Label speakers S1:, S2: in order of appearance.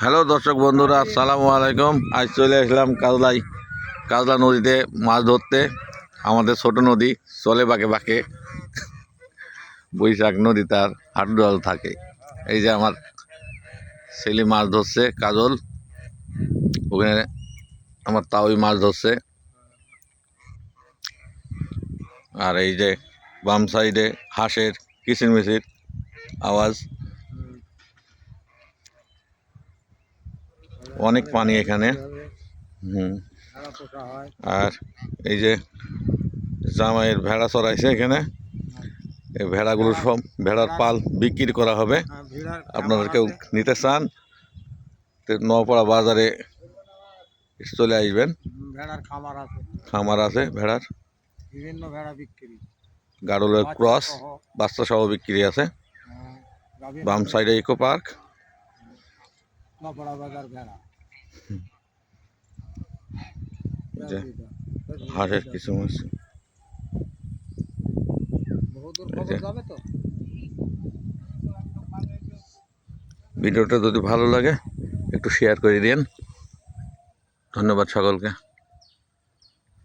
S1: Hello দর্শক বন্ধুরা, আসসালামু আলাইকুম। আজ চলে আসলাম কাজলা নদীতে মাছ ধরতে। আমাদের ছোট নদী, চলে বাঁকে বাঁকে। বৈশাখ নদী তার হাঁটু জল থাকে। এই যে আমার ছেলে মাছ ধরছে, কাজল। ওখানে আমার তাওই মাছ ধরছে। আর এই যে বাম সাইডে হাঁসের কিচিরমিচির আওয়াজ। অনেক পানি এখানে। আর এই যে জামাইয়ের ভেড়া চড়াইছে এখানে। এই ভেড়াগুলো সব ভেড়ার পাল বিক্রি করা হবে। আপনারা কেউ নিতে চান নওপাড়া বাজারে চলে আসবেন। খামার আছে ভেড়ার,
S2: বিভিন্ন ভেড়া বিক্রি,
S1: গাড়লের ক্রস বাচ্চা সহ বিক্রি আছে। বাম সাইডে ইকো পার্ক, হাটের কিছু মাছ। ভিডিওটা যদি ভালো লাগে একটু শেয়ার করে দিন। ধন্যবাদ সকলকে।